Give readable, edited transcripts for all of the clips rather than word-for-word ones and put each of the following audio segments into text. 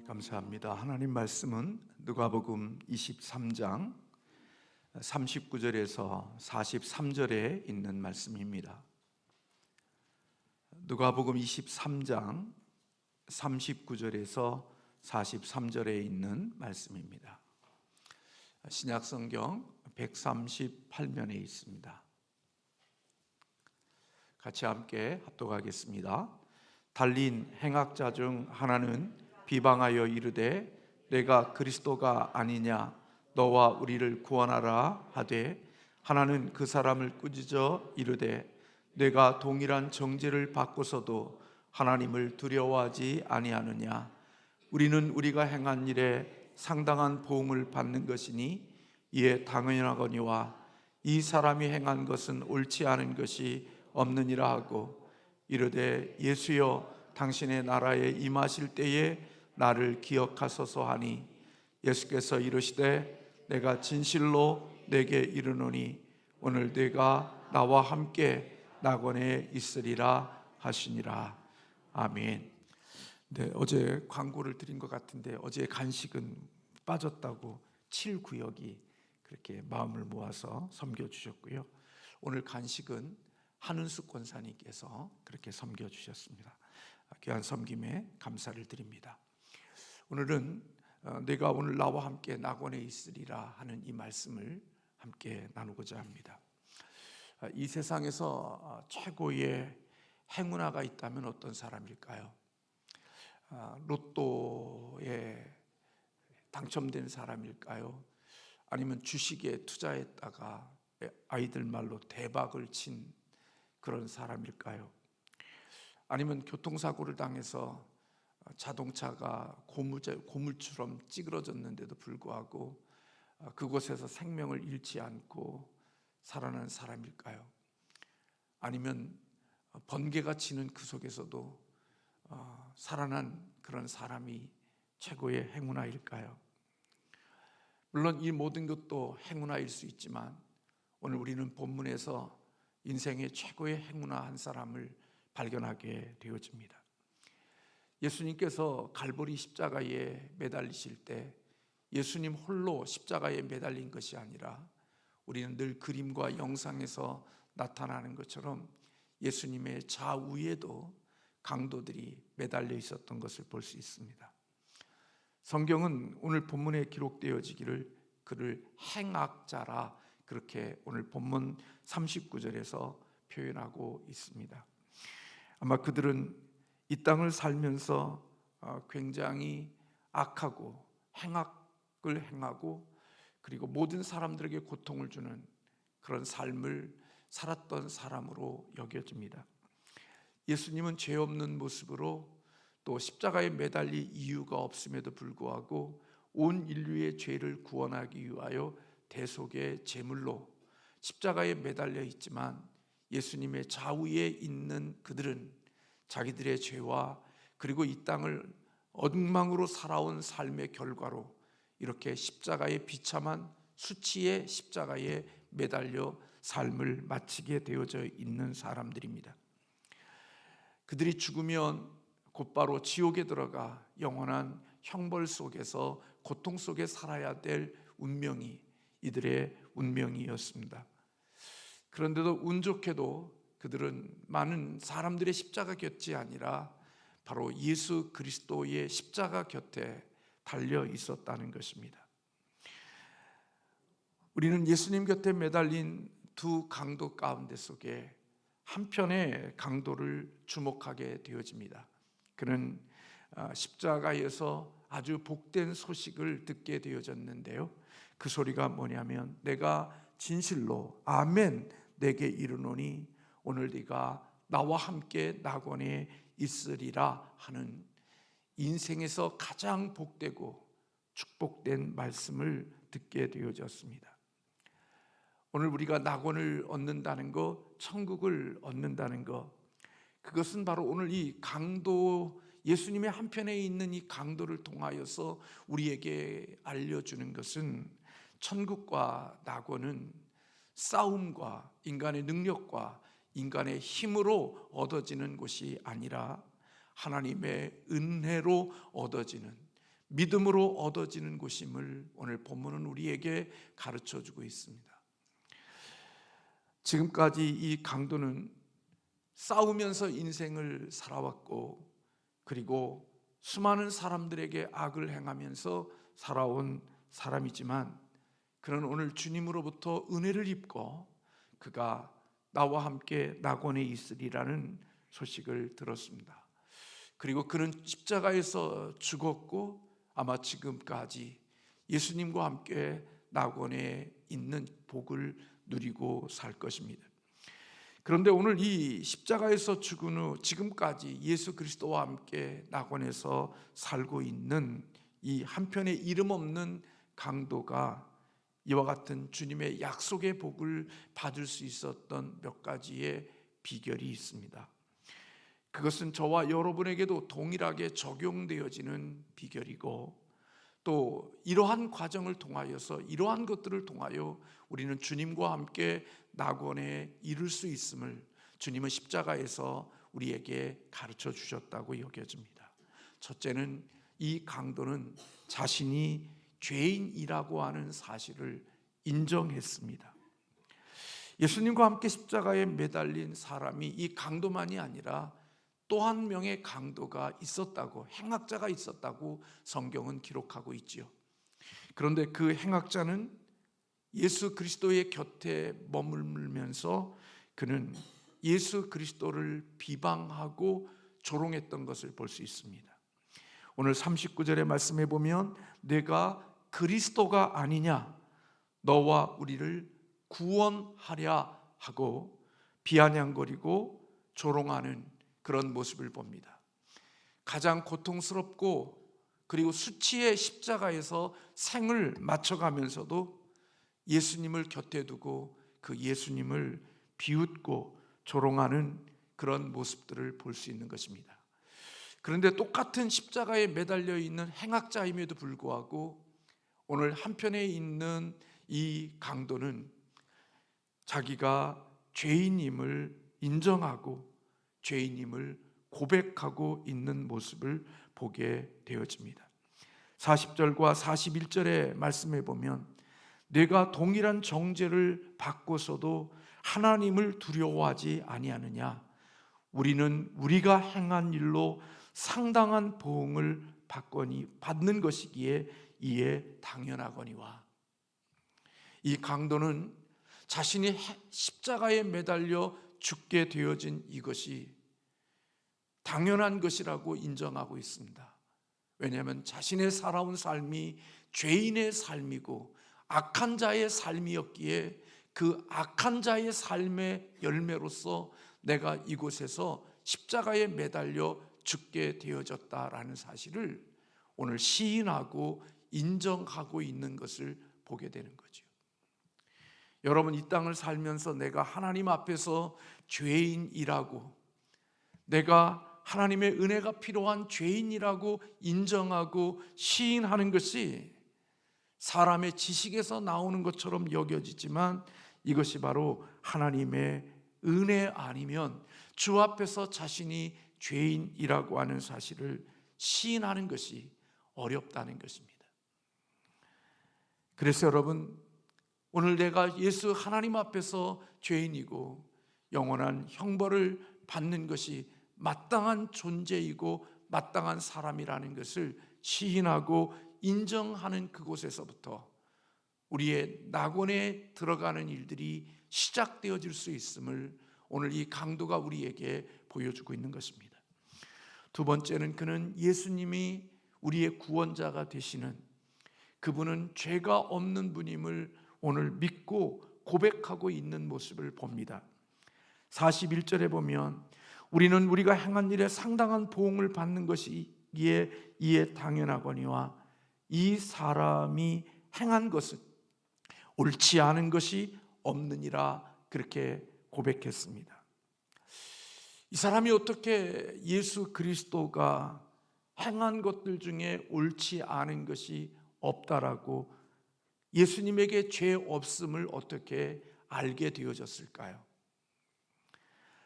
감사합니다. 하나님 말씀은 누가복음 23장 39절에서 43절에 있는 말씀입니다. 누가복음 23장 39절에서 43절에 있는 말씀입니다. 신약성경 138면에 있습니다. 같이 함께 합독하겠습니다. 달린 행악자 중 하나는 비방하여 이르되 내가 그리스도가 아니냐 너와 우리를 구원하라 하되, 하나는 그 사람을 꾸짖어 이르되 내가 동일한 정죄를 받고서도 하나님을 두려워하지 아니하느냐. 우리는 우리가 행한 일에 상당한 보응을 받는 것이니 이에 당연하거니와 이 사람이 행한 것은 옳지 않은 것이 없느니라 하고, 이르되 예수여 당신의 나라에 임하실 때에 나를 기억하소서 하니, 예수께서 이르시되 내가 진실로 내게 이르노니 오늘 네가 나와 함께 낙원에 있으리라 하시니라. 아멘. 네, 어제 광고를 드린 것 같은데 어제 간식은 빠졌다고 7구역이 그렇게 마음을 모아서 섬겨주셨고요. 오늘 간식은 한은숙 권사님께서 그렇게 섬겨주셨습니다. 귀한 섬김에 감사를 드립니다. 오늘은 내가 오늘 나와 함께 낙원에 있으리라 하는 이 말씀을 함께 나누고자 합니다. 이 세상에서 최고의 행운아가 있다면 어떤 사람일까요? 로또에 당첨된 사람일까요? 아니면 주식에 투자했다가 아이들 말로 대박을 친 그런 사람일까요? 아니면 교통사고를 당해서 자동차가 고물처럼 찌그러졌는데도 불구하고 그곳에서 생명을 잃지 않고 살아난 사람일까요? 아니면 번개가 치는 그 속에서도 살아난 그런 사람이 최고의 행운아일까요? 물론 이 모든 것도 행운아일 수 있지만 오늘 우리는 본문에서 인생의 최고의 행운아 한 사람을 발견하게 되어집니다. 예수님께서 갈보리 십자가에 매달리실 때 예수님 홀로 십자가에 매달린 것이 아니라 우리는 늘 그림과 영상에서 나타나는 것처럼 예수님의 좌우에도 강도들이 매달려 있었던 것을 볼 수 있습니다. 성경은 오늘 본문에 기록되어지기를 그를 행악자라 그렇게 오늘 본문 39절에서 표현하고 있습니다. 아마 그들은 이 땅을 살면서 굉장히 악하고 행악을 행하고 그리고 모든 사람들에게 고통을 주는 그런 삶을 살았던 사람으로 여겨집니다. 예수님은 죄 없는 모습으로 또 십자가에 매달릴 이유가 없음에도 불구하고 온 인류의 죄를 구원하기 위하여 대속의 제물로 십자가에 매달려 있지만, 예수님의 좌우에 있는 그들은 자기들의 죄와 그리고 이 땅을 엉망으로 살아온 삶의 결과로 이렇게 십자가의 비참한 수치의 십자가에 매달려 삶을 마치게 되어져 있는 사람들입니다. 그들이 죽으면 곧바로 지옥에 들어가 영원한 형벌 속에서 고통 속에 살아야 될 운명이 이들의 운명이었습니다. 그런데도 운 좋게도 그들은 많은 사람들의 십자가 곁이 아니라 바로 예수 그리스도의 십자가 곁에 달려 있었다는 것입니다. 우리는 예수님 곁에 매달린 두 강도 가운데 속에 한편의 강도를 주목하게 되어집니다. 그는 십자가에서 아주 복된 소식을 듣게 되어졌는데요, 그 소리가 뭐냐면 내가 진실로 아멘 내게 이르노니 오늘 네가 나와 함께 낙원에 있으리라 하는 인생에서 가장 복되고 축복된 말씀을 듣게 되어졌습니다. 오늘 우리가 낙원을 얻는다는 것, 천국을 얻는다는 것, 그것은 바로 오늘 이 강도, 예수님의 한편에 있는 이 강도를 통하여서 우리에게 알려주는 것은 천국과 낙원은 싸움과 인간의 능력과 인간의 힘으로 얻어지는 곳이 아니라 하나님의 은혜로 얻어지는 믿음으로 얻어지는 곳임을 오늘 본문은 우리에게 가르쳐주고 있습니다. 지금까지 이 강도는 싸우면서 인생을 살아왔고, 그리고 수많은 사람들에게 악을 행하면서 살아온 사람이지만, 그는 오늘 주님으로부터 은혜를 입고 그가 나와 함께 낙원에 있으리라는 소식을 들었습니다. 그리고 그는 십자가에서 죽었고 아마 지금까지 예수님과 함께 낙원에 있는 복을 누리고 살 것입니다. 그런데 오늘 이 십자가에서 죽은 후 지금까지 예수 그리스도와 함께 낙원에서 살고 있는 이 한편의 이름 없는 강도가 이와 같은 주님의 약속의 복을 받을 수 있었던 몇 가지의 비결이 있습니다. 그것은 저와 여러분에게도 동일하게 적용되어지는 비결이고, 또 이러한 과정을 통하여서, 이러한 것들을 통하여 우리는 주님과 함께 낙원에 이룰 수 있음을 주님은 십자가에서 우리에게 가르쳐 주셨다고 여겨집니다. 첫째는 이 강도는 자신이 죄인이라고 하는 사실을 인정했습니다. 예수님과 함께 십자가에 매달린 사람이 이 강도만이 아니라 또 한 명의 강도가 있었다고, 행악자가 있었다고 성경은 기록하고 있지요. 그런데 그 행악자는 예수 그리스도의 곁에 머물면서 그는 예수 그리스도를 비방하고 조롱했던 것을 볼 수 있습니다. 오늘 39절의 말씀에 보면 내가 그리스도가 아니냐, 너와 우리를 구원하랴 하고 비아냥거리고 조롱하는 그런 모습을 봅니다. 가장 고통스럽고 그리고 수치의 십자가에서 생을 맞춰가면서도 예수님을 곁에 두고 그 예수님을 비웃고 조롱하는 그런 모습들을 볼 수 있는 것입니다. 그런데 똑같은 십자가에 매달려 있는 행악자임에도 불구하고 오늘 한편에 있는 이 강도는 자기가 죄인임을 인정하고 죄인임을 고백하고 있는 모습을 보게 되어집니다. 40절과 41절의 말씀에 보면 내가 동일한 정죄를 받고서도 하나님을 두려워하지 아니하느냐, 우리는 우리가 행한 일로 상당한 보응을 받는 것이기에 이에 당연하거니와. 이 강도는 자신이 십자가에 매달려 죽게 되어진 이것이 당연한 것이라고 인정하고 있습니다. 왜냐하면 자신의 살아온 삶이 죄인의 삶이고 악한 자의 삶이었기에 그 악한 자의 삶의 열매로서 내가 이곳에서 십자가에 매달려 죽게 되어졌다라는 사실을 오늘 시인하고 인정하고 있는 것을 보게 되는 거죠. 여러분, 이 땅을 살면서 내가 하나님 앞에서 죄인이라고, 내가 하나님의 은혜가 필요한 죄인이라고 인정하고 시인하는 것이 사람의 지식에서 나오는 것처럼 여겨지지만 이것이 바로 하나님의 은혜 아니면 주 앞에서 자신이 죄인이라고 하는 사실을 시인하는 것이 어렵다는 것입니다. 그래서 여러분, 오늘 내가 예수 하나님 앞에서 죄인이고 영원한 형벌을 받는 것이 마땅한 존재이고 마땅한 사람이라는 것을 시인하고 인정하는 그곳에서부터 우리의 낙원에 들어가는 일들이 시작되어질 수 있음을 오늘 이 강도가 우리에게 보여주고 있는 것입니다. 두 번째는 그는 예수님이 우리의 구원자가 되시는, 그분은 죄가 없는 분임을 오늘 믿고 고백하고 있는 모습을 봅니다. 41절에 보면 우리는 우리가 행한 일에 상당한 보응을 받는 것이기에 이에 당연하거니와 이 사람이 행한 것은 옳지 않은 것이 없느니라, 그렇게 고백했습니다. 이 사람이 어떻게 예수 그리스도가 행한 것들 중에 옳지 않은 것이 없다라고 예수님에게 죄 없음을 어떻게 알게 되어졌을까요?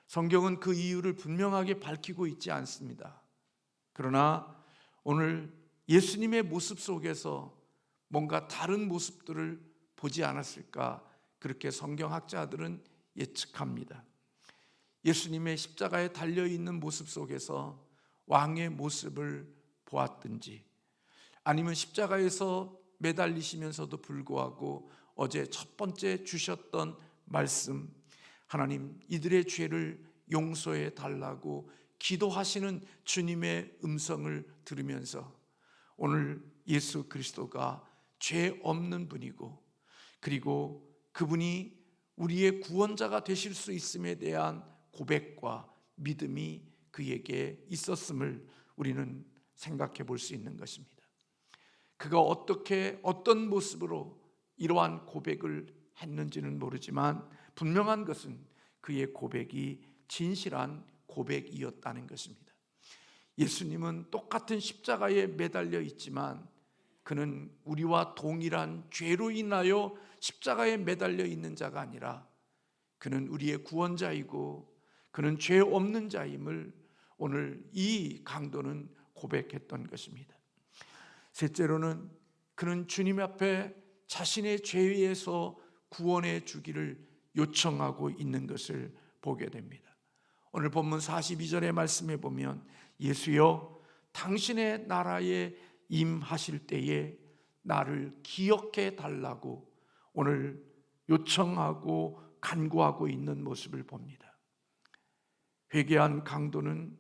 성경은 그 이유를 분명하게 밝히고 있지 않습니다. 그러나 오늘 예수님의 모습 속에서 뭔가 다른 모습들을 보지 않았을까, 그렇게 성경학자들은 예측합니다. 예수님의 십자가에 달려있는 모습 속에서 왕의 모습을 보았든지, 아니면 십자가에서 매달리시면서도 불구하고 어제 첫 번째 주셨던 말씀, 하나님 이들의 죄를 용서해 달라고 기도하시는 주님의 음성을 들으면서 오늘 예수 그리스도가 죄 없는 분이고, 그리고 그분이 우리의 구원자가 되실 수 있음에 대한 고백과 믿음이 그에게 있었음을 우리는 생각해 볼 수 있는 것입니다. 그가 어떻게 어떤 모습으로 이러한 고백을 했는지는 모르지만 분명한 것은 그의 고백이 진실한 고백이었다는 것입니다. 예수님은 똑같은 십자가에 매달려 있지만 그는 우리와 동일한 죄로 인하여 십자가에 매달려 있는 자가 아니라 그는 우리의 구원자이고 그는 죄 없는 자임을 오늘 이 강도는 고백했던 것입니다. 셋째로는 그는 주님 앞에 자신의 죄에서 구원해 주기를 요청하고 있는 것을 보게 됩니다. 오늘 본문 42절의 말씀에 보면 예수여 당신의 나라에 임하실 때에 나를 기억해 달라고 오늘 요청하고 간구하고 있는 모습을 봅니다. 회개한 강도는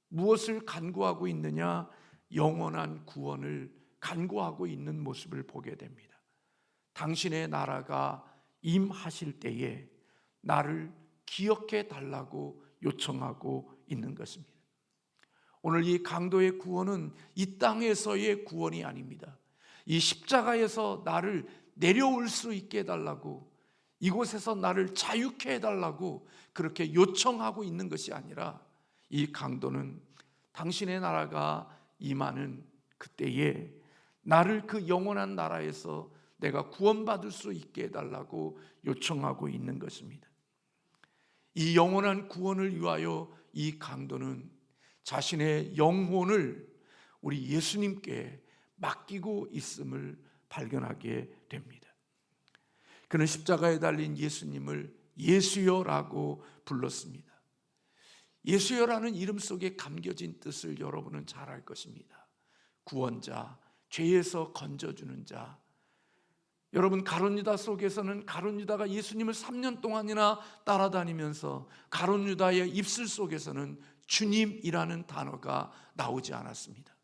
무엇을 간구하고 있느냐? 영원한 구원을 간구하고 있는 모습을 보게 됩니다. 당신의 나라가 임하실 때에 나를 기억해 달라고 요청하고 있는 것입니다. 오늘 이 강도의 구원은 이 땅에서의 구원이 아닙니다. 이 십자가에서 나를 내려올 수 있게 해달라고, 이곳에서 나를 자유케 해달라고 그렇게 요청하고 있는 것이 아니라 이 강도는 당신의 나라가 임하는 그때에 나를 그 영원한 나라에서 내가 구원받을 수 있게 해달라고 요청하고 있는 것입니다. 이 영원한 구원을 위하여 이 강도는 자신의 영혼을 우리 예수님께 맡기고 있음을 발견하게 됩니다. 그는 십자가에 달린 예수님을 예수여라고 불렀습니다. 예수여라는 이름 속에 감겨진 뜻을 여러분은 잘 알 것입니다. 구원자, 죄에서 건져주는 자. 여러분, 가룟유다 속에서는 가룟유다가 예수님을 3년 동안이나 따라다니면서 가룟유다의 입술 속에서는 주님이라는 단어가 나오지 않았습니다.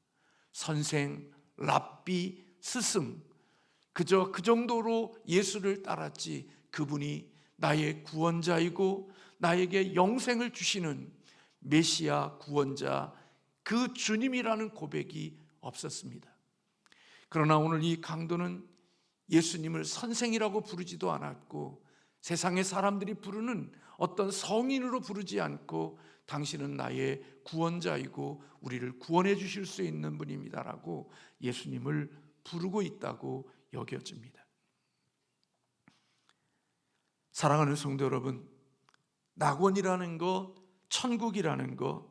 선생, 랍비, 스승, 그저 그 정도로 예수를 따랐지 그분이 나의 구원자이고 나에게 영생을 주시는 메시아 구원자, 그 주님이라는 고백이 없었습니다. 그러나 오늘 이 강도는 예수님을 선생이라고 부르지도 않았고 세상의 사람들이 부르는 어떤 성인으로 부르지 않고 당신은 나의 구원자이고 우리를 구원해 주실 수 있는 분입니다라고 예수님을 부르고 있다고 여겨집니다. 사랑하는 성도 여러분, 낙원이라는 것, 천국이라는 것,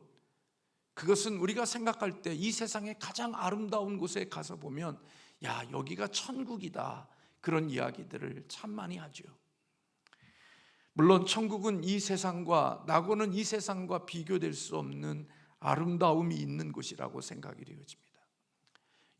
그것은 우리가 생각할 때 이 세상의 가장 아름다운 곳에 가서 보면 야, 여기가 천국이다, 그런 이야기들을 참 많이 하죠. 물론 천국은 이 세상과, 낙원은 이 세상과 비교될 수 없는 아름다움이 있는 곳이라고 생각이 되어집니다.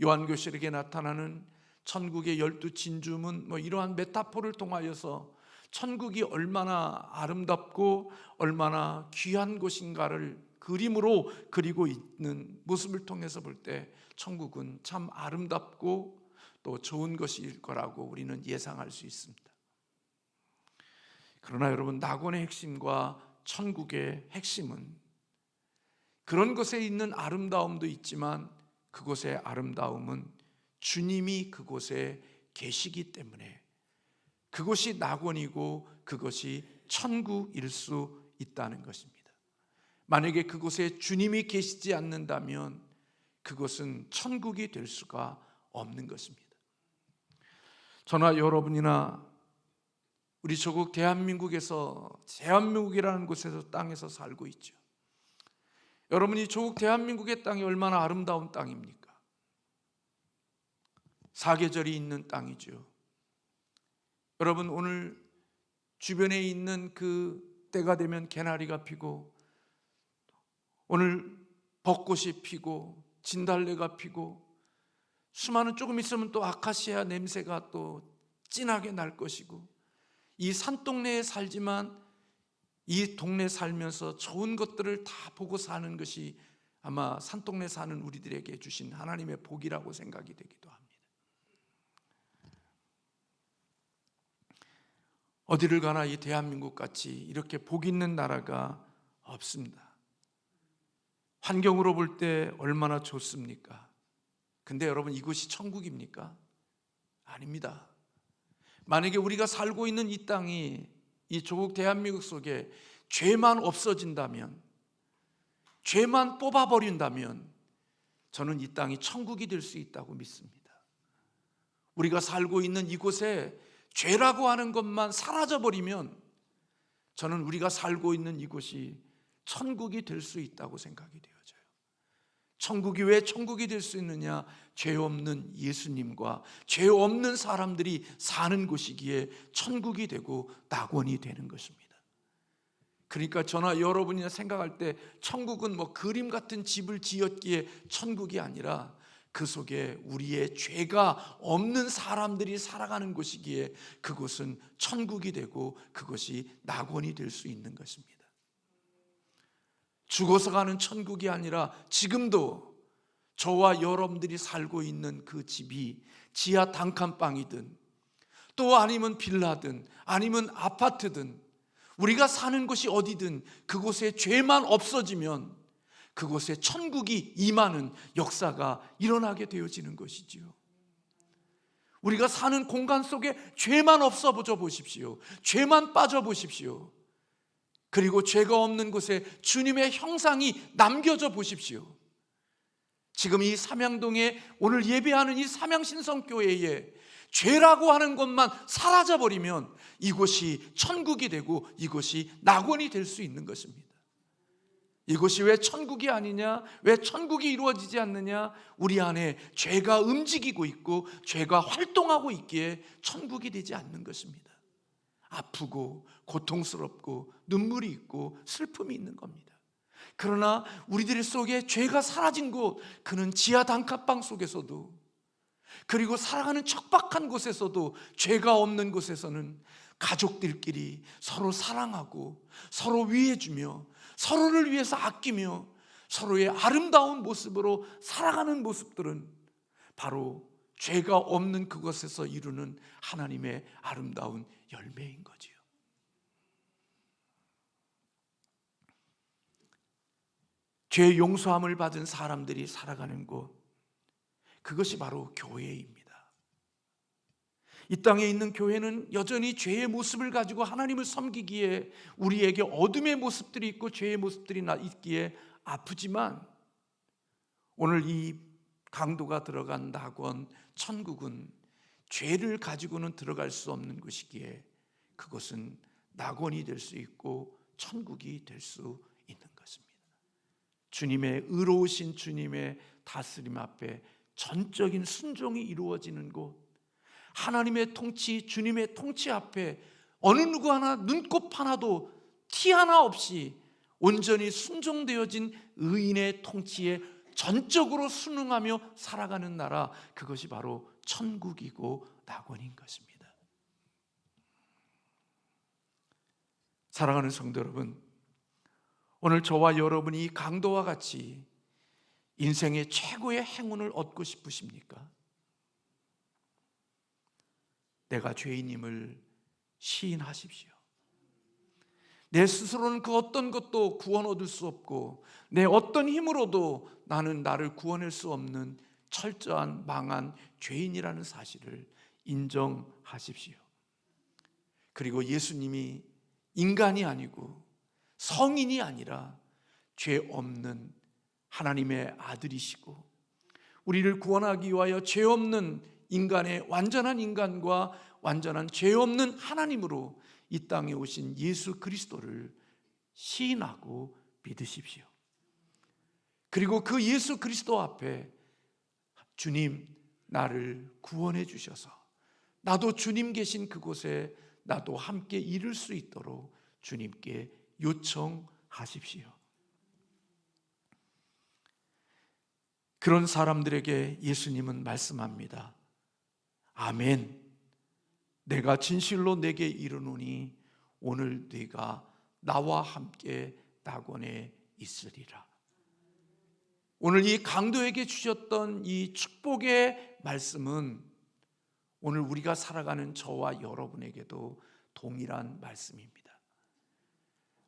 요한계시록에 나타나는 천국의 12진주문, 이러한 메타포를 통하여서 천국이 얼마나 아름답고 얼마나 귀한 곳인가를 그림으로 그리고 있는 모습을 통해서 볼 때 천국은 참 아름답고 또 좋은 것일 거라고 우리는 예상할 수 있습니다. 그러나 여러분, 낙원의 핵심과 천국의 핵심은 그런 것에 있는 아름다움도 있지만 그곳의 아름다움은 주님이 그곳에 계시기 때문에 그것이 낙원이고 그것이 천국일 수 있다는 것입니다. 만약에 그곳에 주님이 계시지 않는다면 그것은 천국이 될 수가 없는 것입니다. 저나 여러분이나 우리 조국 대한민국에서, 대한민국이라는 곳에서, 땅에서 살고 있죠. 여러분이 조국 대한민국의 땅이 얼마나 아름다운 땅입니까? 사계절이 있는 땅이죠. 여러분, 오늘 주변에 있는 그 때가 되면 개나리가 피고, 오늘 벚꽃이 피고 진달래가 피고, 수많은 조금 있으면 또 아카시아 냄새가 또 진하게 날 것이고, 이 산동네에 살지만 이 동네 살면서 좋은 것들을 다 보고 사는 것이 아마 산동네 사는 우리들에게 주신 하나님의 복이라고 생각이 되기도 합니다. 어디를 가나 이 대한민국 같이 이렇게 복 있는 나라가 없습니다. 환경으로 볼 때 얼마나 좋습니까? 근데 여러분, 이곳이 천국입니까? 아닙니다. 만약에 우리가 살고 있는 이 땅이, 이 조국 대한민국 속에 죄만 없어진다면, 죄만 뽑아버린다면 저는 이 땅이 천국이 될 수 있다고 믿습니다. 우리가 살고 있는 이곳에 죄라고 하는 것만 사라져버리면 저는 우리가 살고 있는 이곳이 천국이 될 수 있다고 생각이 되어져요. 천국이 왜 천국이 될 수 있느냐? 죄 없는 예수님과 죄 없는 사람들이 사는 곳이기에 천국이 되고 낙원이 되는 것입니다. 그러니까 저나 여러분이나 생각할 때 천국은 뭐 그림 같은 집을 지었기에 천국이 아니라 그 속에 우리의 죄가 없는 사람들이 살아가는 곳이기에 그곳은 천국이 되고 그것이 낙원이 될 수 있는 것입니다. 죽어서 가는 천국이 아니라 지금도 저와 여러분들이 살고 있는 그 집이 지하 단칸방이든 또 아니면 빌라든 아니면 아파트든 우리가 사는 곳이 어디든 그곳에 죄만 없어지면 그곳에 천국이 임하는 역사가 일어나게 되어지는 것이지요. 우리가 사는 공간 속에 죄만 없어져 보십시오. 죄만 빠져 보십시오. 그리고 죄가 없는 곳에 주님의 형상이 남겨져 보십시오. 지금 이 삼양동에 오늘 예배하는 이 삼양신성교회에 죄라고 하는 것만 사라져버리면 이곳이 천국이 되고 이곳이 낙원이 될 수 있는 것입니다. 이곳이 왜 천국이 아니냐? 왜 천국이 이루어지지 않느냐? 우리 안에 죄가 움직이고 있고 죄가 활동하고 있기에 천국이 되지 않는 것입니다. 아프고 고통스럽고 눈물이 있고 슬픔이 있는 겁니다. 그러나 우리들 속에 죄가 사라진 곳, 그는 지하 단칸방 속에서도, 그리고 살아가는 척박한 곳에서도, 죄가 없는 곳에서는 가족들끼리 서로 사랑하고 서로 위해주며 서로를 위해서 아끼며 서로의 아름다운 모습으로 살아가는 모습들은 바로 죄가 없는 그곳에서 이루는 하나님의 아름다운 열매인 거지요. 죄 용서함을 받은 사람들이 살아가는 곳, 그것이 바로 교회입니다. 이 땅에 있는 교회는 여전히 죄의 모습을 가지고 하나님을 섬기기에 우리에게 어둠의 모습들이 있고 죄의 모습들이 있기에 아프지만, 오늘 이 강도가 들어간 낙원 천국은 죄를 가지고는 들어갈 수 없는 곳이기에 그것은 낙원이 될 수 있고 천국이 될 수 있는 것입니다. 주님의 의로우신 주님의 다스림 앞에 전적인 순종이 이루어지는 곳, 하나님의 통치, 주님의 통치 앞에 어느 누구 하나 눈곱 하나도 티 하나 없이 온전히 순종되어진 의인의 통치에 전적으로 순응하며 살아가는 나라, 그것이 바로 천국이고 낙원인 것입니다. 사랑하는 성도 여러분, 오늘 저와 여러분이 강도와 같이 인생의 최고의 행운을 얻고 싶으십니까? 내가 죄인임을 시인하십시오. 내 스스로는 그 어떤 것도 구원 얻을 수 없고 내 어떤 힘으로도 나는 나를 구원할 수 없는 철저한 망한 죄인이라는 사실을 인정하십시오. 그리고 예수님이 인간이 아니고 성인이 아니라 죄 없는 하나님의 아들이시고 우리를 구원하기 위하여 죄 없는 인간의 완전한 인간과 완전한 죄 없는 하나님으로 이 땅에 오신 예수 그리스도를 시인하고 믿으십시오. 그리고 그 예수 그리스도 앞에 주님, 나를 구원해 주셔서 나도 주님 계신 그곳에 나도 함께 이룰 수 있도록 주님께 요청하십시오. 그런 사람들에게 예수님은 말씀합니다. 아멘. 내가 진실로 내게 이르노니 오늘 네가 나와 함께 낙원에 있으리라. 오늘 이 강도에게 주셨던 이 축복의 말씀은 오늘 우리가 살아가는 저와 여러분에게도 동일한 말씀입니다.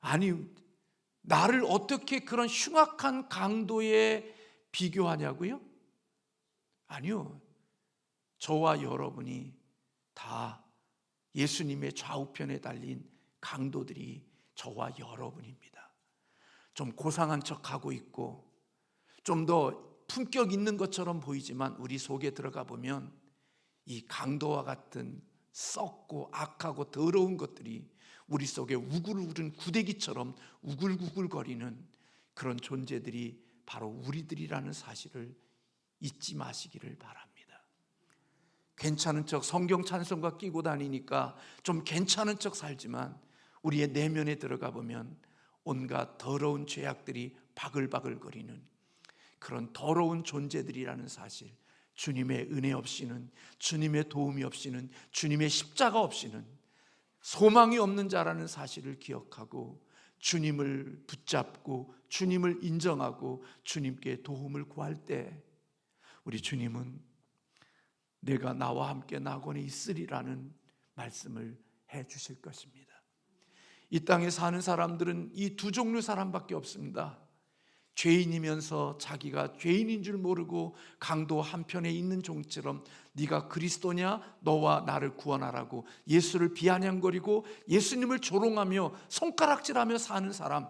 아니, 나를 어떻게 그런 흉악한 강도에 비교하냐고요? 아니요. 저와 여러분이 다 예수님의 좌우편에 달린 강도들이 저와 여러분입니다. 좀 고상한 척하고 있고 좀 더 품격 있는 것처럼 보이지만 우리 속에 들어가 보면 이 강도와 같은 썩고 악하고 더러운 것들이 우리 속에 우글우글은 구데기처럼 우글우글거리는 그런 존재들이 바로 우리들이라는 사실을 잊지 마시기를 바랍니다. 괜찮은 척 성경 찬송가 끼고 다니니까 좀 괜찮은 척 살지만 우리의 내면에 들어가 보면 온갖 더러운 죄악들이 바글바글거리는 그런 더러운 존재들이라는 사실, 주님의 은혜 없이는, 주님의 도움이 없이는, 주님의 십자가 없이는 소망이 없는 자라는 사실을 기억하고 주님을 붙잡고 주님을 인정하고 주님께 도움을 구할 때 우리 주님은 내가 나와 함께 낙원에 있으리라는 말씀을 해 주실 것입니다. 이 땅에 사는 사람들은 이 두 종류 사람밖에 없습니다. 죄인이면서 자기가 죄인인 줄 모르고 강도 한편에 있는 종처럼 네가 그리스도냐? 너와 나를 구원하라고 예수를 비아냥거리고 예수님을 조롱하며 손가락질하며 사는 사람.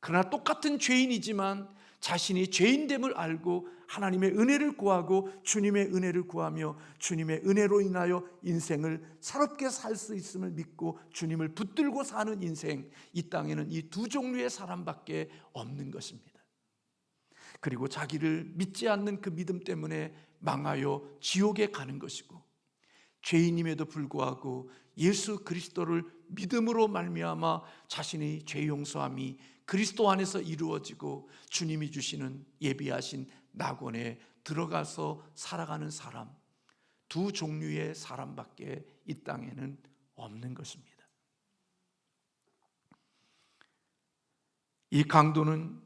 그러나 똑같은 죄인이지만 자신이 죄인됨을 알고 하나님의 은혜를 구하고 주님의 은혜를 구하며 주님의 은혜로 인하여 인생을 새롭게 살 수 있음을 믿고 주님을 붙들고 사는 인생, 이 땅에는 이 두 종류의 사람밖에 없는 것입니다. 그리고 자기를 믿지 않는 그 믿음 때문에 망하여 지옥에 가는 것이고, 죄인임에도 불구하고 예수 그리스도를 믿음으로 말미암아 자신의 죄 용서함이 그리스도 안에서 이루어지고 주님이 주시는 예비하신 낙원에 들어가서 살아가는 사람, 두 종류의 사람밖에 이 땅에는 없는 것입니다. 이 강도는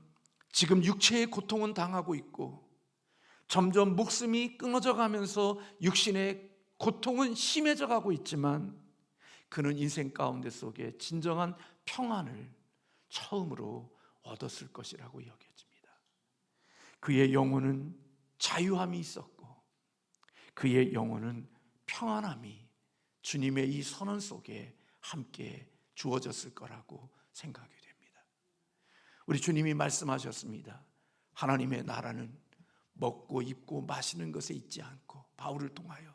지금 육체의 고통은 당하고 있고 점점 목숨이 끊어져 가면서 육신의 고통은 심해져 가고 있지만 그는 인생 가운데 속에 진정한 평안을 처음으로 얻었을 것이라고 여겨집니다. 그의 영혼은 자유함이 있었고 그의 영혼은 평안함이 주님의 이 선언 속에 함께 주어졌을 거라고 생각이 됩니다. 우리 주님이 말씀하셨습니다. 하나님의 나라는 먹고 입고 마시는 것에 있지 않고 바울을 통하여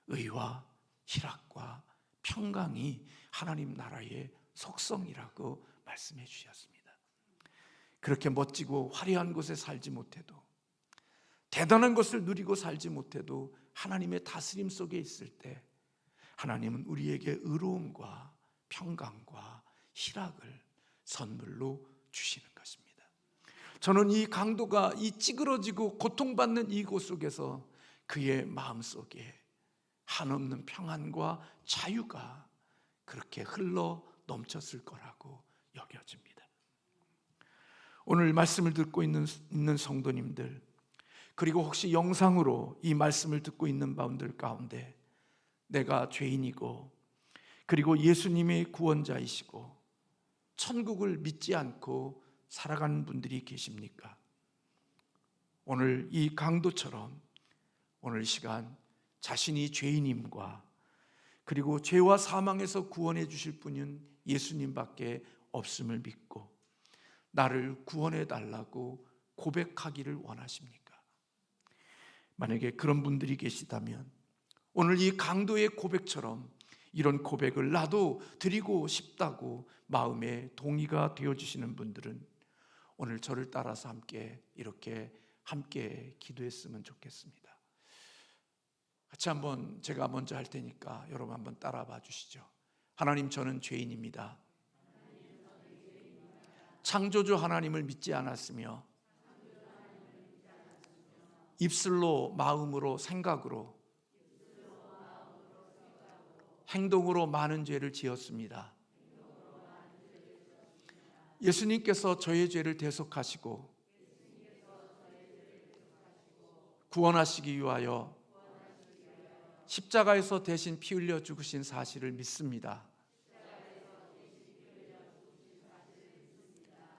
의와 희락과 평강이 하나님 나라의 속성이라고 말씀해 주셨습니다. 그렇게 멋지고 화려한 곳에 살지 못해도, 대단한 것을 누리고 살지 못해도 하나님의 다스림 속에 있을 때 하나님은 우리에게 의로움과 평강과 희락을 선물로 주시는 것입니다. 저는 이 강도가 이 찌그러지고 고통받는 이곳 속에서 그의 마음속에 한없는 평안과 자유가 그렇게 흘러 넘쳤을 거라고 여겨집니다. 오늘 말씀을 듣고 있는 성도님들, 그리고 혹시 영상으로 이 말씀을 듣고 있는 분들 가운데 내가 죄인이고 그리고 예수님이 구원자이시고 천국을 믿지 않고 살아가는 분들이 계십니까? 오늘 이 강도처럼 오늘 시간 자신이 죄인임과 그리고 죄와 사망에서 구원해 주실 분은 예수님밖에 없음을 믿고 나를 구원해 달라고 고백하기를 원하십니까? 만약에 그런 분들이 계시다면 오늘 이 강도의 고백처럼 이런 고백을 나도 드리고 싶다고 마음에 동의가 되어주시는 분들은 오늘 저를 따라서 함께 이렇게 함께 기도했으면 좋겠습니다. 같이 한번 제가 먼저 할 테니까 여러분 한번 따라 봐 주시죠. 하나님, 저는 죄인입니다. 창조주 하나님을 믿지 않았으며 입술로, 마음으로, 생각으로, 행동으로 많은 죄를 지었습니다. 예수님께서 저의 죄를 대속하시고 구원하시기 위하여 십자가에서 대신 피 흘려 죽으신 사실을 믿습니다.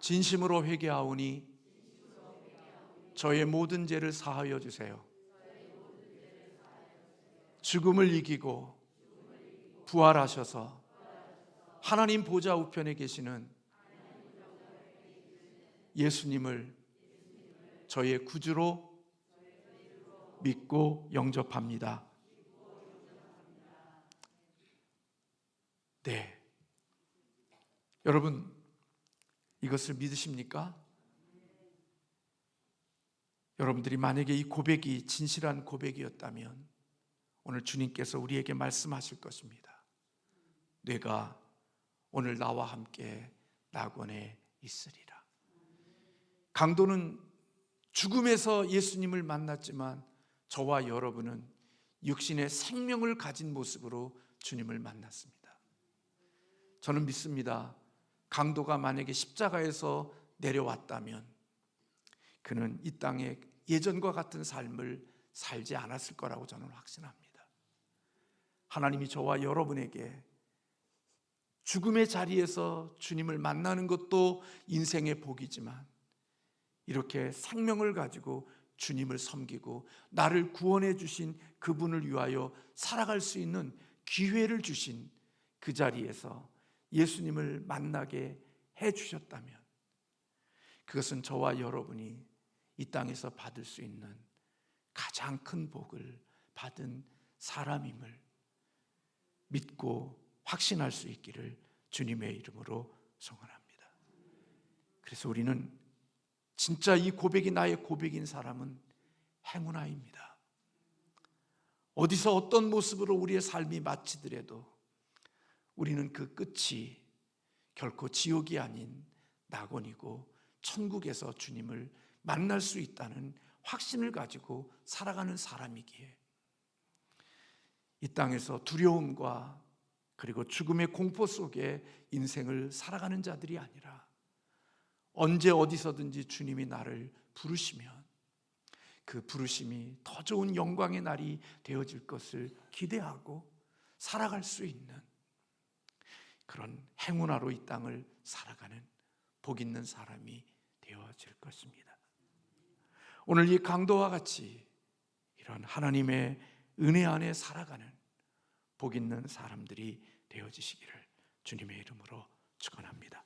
진심으로 회개하오니 저의 모든 죄를 사하여 주세요. 죽음을 이기고 부활하셔서 하나님 보좌 우편에 계시는 예수님을 저의 구주로 믿고 영접합니다. 네, 여러분 이것을 믿으십니까? 여러분들이 만약에 이 고백이 진실한 고백이었다면 오늘 주님께서 우리에게 말씀하실 것입니다. 내가 오늘 나와 함께 낙원에 있으리라. 강도는 죽음에서 예수님을 만났지만 저와 여러분은 육신의 생명을 가진 모습으로 주님을 만났습니다. 저는 믿습니다. 강도가 만약에 십자가에서 내려왔다면 그는 이 땅에 예전과 같은 삶을 살지 않았을 거라고 저는 확신합니다. 하나님이 저와 여러분에게 죽음의 자리에서 주님을 만나는 것도 인생의 복이지만 이렇게 생명을 가지고 주님을 섬기고 나를 구원해 주신 그분을 위하여 살아갈 수 있는 기회를 주신 그 자리에서 예수님을 만나게 해 주셨다면 그것은 저와 여러분이 이 땅에서 받을 수 있는 가장 큰 복을 받은 사람임을 믿고 확신할 수 있기를 주님의 이름으로 소원합니다. 그래서 우리는 진짜 이 고백이 나의 고백인 사람은 행운아입니다. 어디서 어떤 모습으로 우리의 삶이 마치더라도 우리는 그 끝이 결코 지옥이 아닌 낙원이고 천국에서 주님을 만날 수 있다는 확신을 가지고 살아가는 사람이기에 이 땅에서 두려움과 그리고 죽음의 공포 속에 인생을 살아가는 자들이 아니라 언제 어디서든지 주님이 나를 부르시면 그 부르심이 더 좋은 영광의 날이 되어질 것을 기대하고 살아갈 수 있는 그런 행운아로 이 땅을 살아가는 복 있는 사람이 되어질 것입니다. 오늘 이 강도와 같이 이런 하나님의 은혜 안에 살아가는 복 있는 사람들이 되어지시기를 주님의 이름으로 축원합니다.